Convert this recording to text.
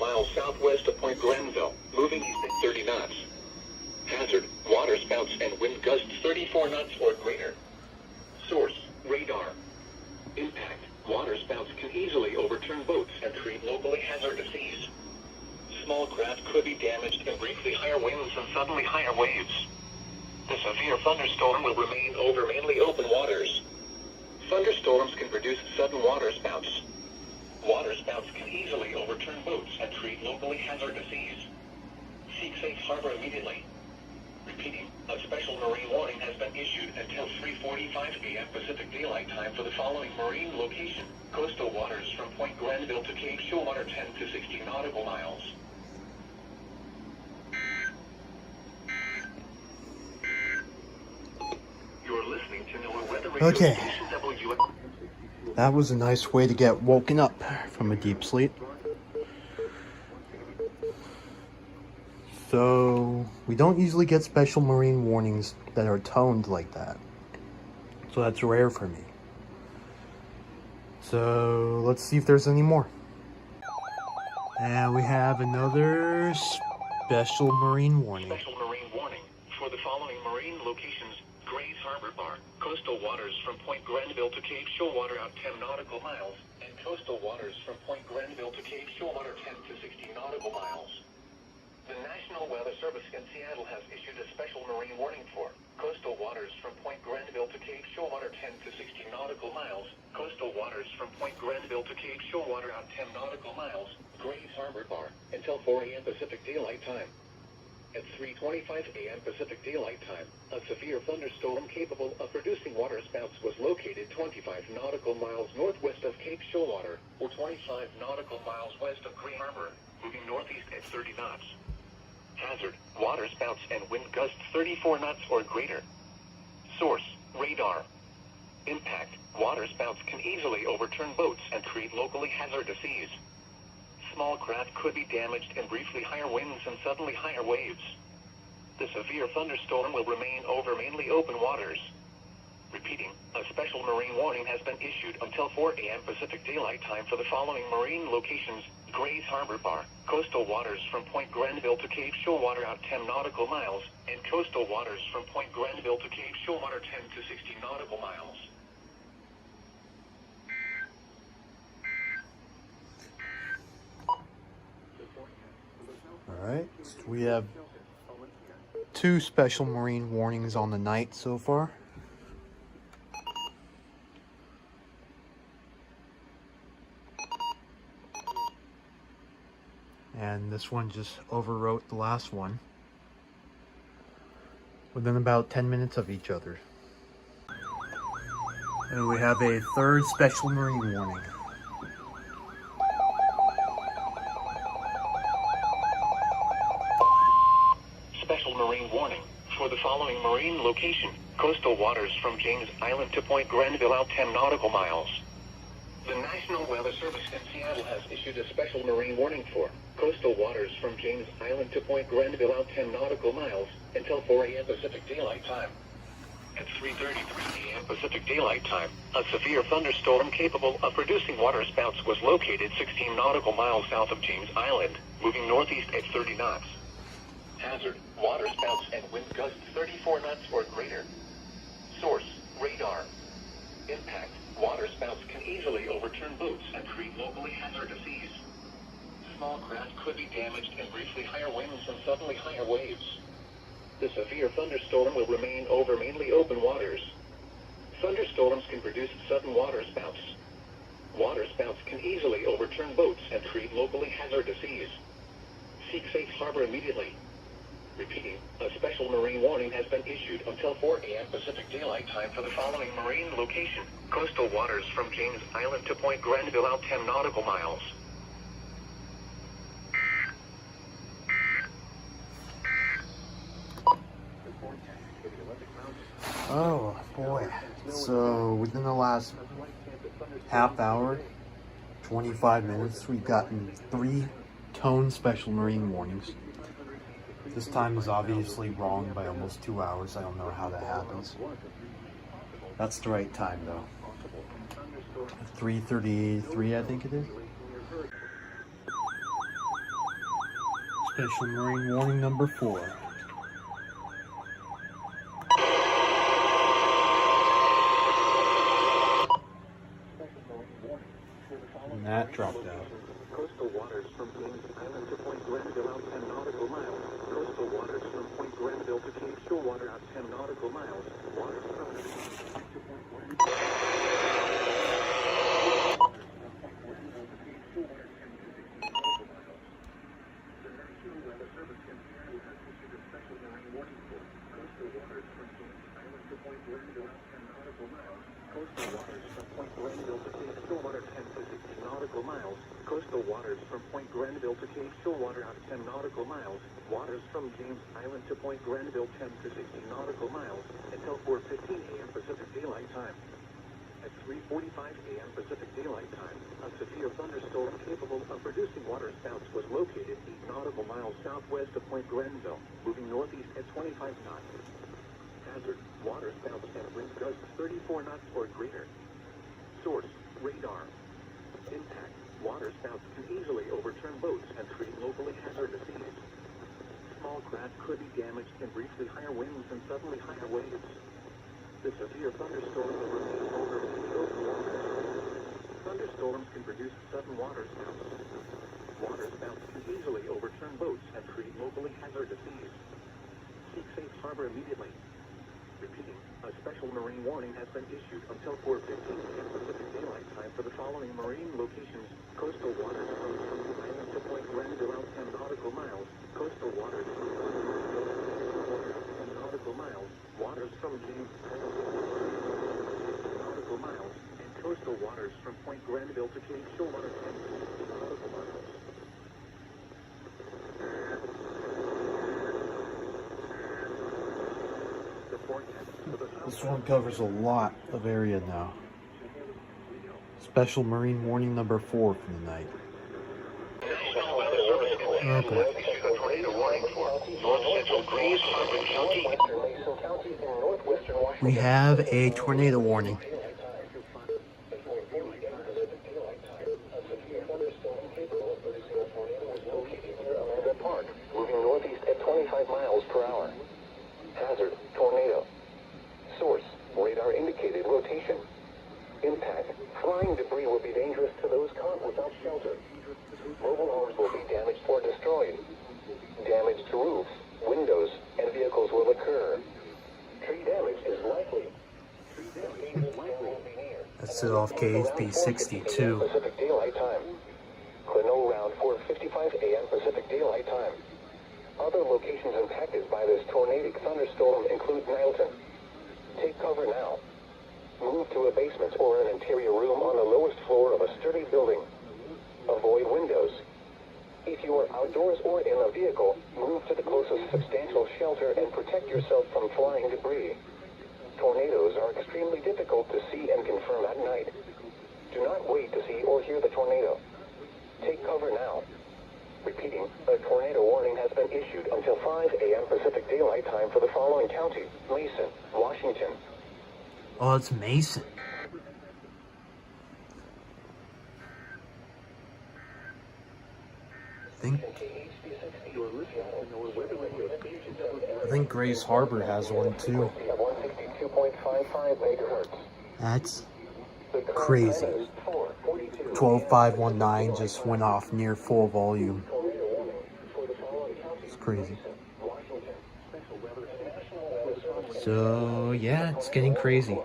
miles southwest of Point Granville, moving east at 30 knots. Hazard, waterspouts and wind gusts 34 knots or greater. Source, radar. Impact, waterspouts can easily overturn boats and create locally hazardous seas. Small craft could be damaged in briefly higher winds and suddenly higher waves. The severe thunderstorm will remain over mainly open waters. Thunderstorms can produce sudden waterspouts. Waterspouts can easily overturn boats and create locally hazardous seas. Seek safe harbor immediately. Repeating, a special marine warning has been issued until 3:45 a.m. Pacific Daylight Time for the following marine location: coastal waters from Point Granville to Cape Showwater 10 to 60 nautical miles. You're listening to NOAA Weather Radio Okay. Station WXM. That was a nice way to get woken up from a deep sleep. So, we don't usually get special marine warnings that are toned like that. So that's rare for me. So, let's see if there's any more. And we have another special marine warning. Special marine warning for the following marine locations: Grays Harbor Bar, coastal waters from Point Granville to Cape Showwater out 10 nautical miles, and coastal waters from Point Granville to Cape Showwater 10 to 60 nautical miles. The National Weather Service in Seattle has issued a special marine warning for coastal waters from Point Granville to Cape Showwater 10 to 60 nautical miles, coastal waters from Point Granville to Cape Showwater out 10 nautical miles, Grays Harbor Bar, until 4 a.m. Pacific Daylight Time. At 3:25 a.m. Pacific Daylight Time, a severe thunderstorm capable of producing waterspouts was located 25 nautical miles northwest of Cape Showwater, or 25 nautical miles west of Gray Harbor, moving northeast at 30 knots. Hazard, waterspouts and wind gusts 34 knots or greater. Source, radar. Impact, waterspouts can easily overturn boats and create locally hazardous seas. Small craft could be damaged in briefly higher winds and suddenly higher waves. The severe thunderstorm will remain over mainly open waters. Repeating, a special marine warning has been issued until 4 a.m. Pacific Daylight Time for the following marine locations: Grays Harbor Bar, coastal waters from Point Granville to Cape Showwater out 10 nautical miles, and coastal waters from Point Granville to Cape Showwater 10 to 60 nautical miles. Alright, so we have 2 special marine warnings on the night so far. And this one just overwrote the last one within about 10 minutes of each other. And we have a 3rd special marine warning. Special marine warning for the following marine location: coastal waters from James Island to Point Granville out 10 nautical miles. The National Weather Service in Seattle has issued a special marine warning for coastal waters from James Island to Point Granville out 10 nautical miles until 4 a.m. Pacific Daylight Time. At 3:33 a.m. Pacific Daylight Time, a severe thunderstorm capable of producing waterspouts was located 16 nautical miles south of James Island, moving northeast at 30 knots. Hazard, waterspouts and wind gusts 34 knots or greater. Source, radar. Impact, waterspouts can easily overturn boats and create locally hazardous seas. Small craft could be damaged in briefly higher winds and suddenly higher waves. The severe thunderstorm will remain over mainly open waters. Thunderstorms can produce sudden waterspouts. Waterspouts can easily overturn boats and create locally hazardous seas. Seek safe harbor immediately. Repeating, a special marine warning has been issued until 4 a.m. Pacific Daylight Time for the following marine location: coastal waters from James Island to Point Granville out 10 nautical miles. Oh boy. So within the last half hour, 25 minutes, we've gotten 3 tone special marine warnings. This time is obviously wrong by almost 2 hours. I don't know how that happens. That's the right time though. 3:33, I think it is. Special Marine Warning number 4. And that dropped out. Coastal waters from James Island to Point Grenville out 10 nautical miles. Coastal waters from Point Grenville to Cape Shoalwater out 10 nautical miles. Waters from to Point Coastal waters from Point Grenville to Cape Shoalwater out 10 nautical miles. Waters from James Island to Point Grenville 10 to 16 nautical miles until 4:15 a.m. Pacific Daylight Time. At 3:45 a.m. Pacific Daylight Time, a severe thunderstorm capable of producing waterspouts was located 8 nautical miles southwest of Point Grenville, moving northeast at 25 knots. Hazard: waterspouts at wind gusts 34 knots or greater. Source: radar. Impact: waterspouts can easily overturn boats and create locally hazardous seas. Small craft could be damaged in briefly higher winds and suddenly higher waves. The severe thunderstorm will remain over many open waters. Thunderstorms can produce sudden waterspouts. Waterspouts can easily overturn boats and create locally hazardous seas. Seek safe harbor immediately. Repeating, a special marine warning has been issued until 4:15 a.m. Pacific Daylight Time for the following marine locations: coastal waters from James Island to Point Grenville out 10 nautical miles, coastal waters from Point Grenville to Cape Shoalwater out 10 nautical miles, waters from James Island to Point Grenville to 10 nautical miles, and coastal waters from Point Grenville to Cape Shoalwater 10 to 16 nautical miles. This one covers a lot of area now. Special Marine Warning number 4 for the night. Okay. We have a tornado warning. Moving northeast at 25 miles per hour. Hazard: tornado. Source: radar indicated rotation. Impact: flying debris will be dangerous to those caught without shelter. Mobile homes will be damaged or destroyed. Damage to roofs, windows, and vehicles will occur. Tree damage is likely. That's it off KHB62. Pacific Daylight Time. Quinault round 4:55 a.m. Pacific Daylight Time. Other locations impacted by this tornadic thunderstorm include Neilton. Take cover now. Move to a basement or an interior room on the lowest floor of a sturdy building. Avoid windows. If you are outdoors or in a vehicle, move to the closest substantial shelter and protect yourself from flying debris. Tornadoes are extremely difficult to see and confirm at night. Do not wait to see or hear the tornado. Take cover now. Repeating, a tornado warning has been issued until 5 a.m. Pacific Daylight Time for the following county: Mason, Washington. Oh, it's Mason. I think Grace Harbor has one too. 162.55 megahertz. That's crazy. 12519 just went off near full volume. It's crazy. So yeah, it's getting crazy.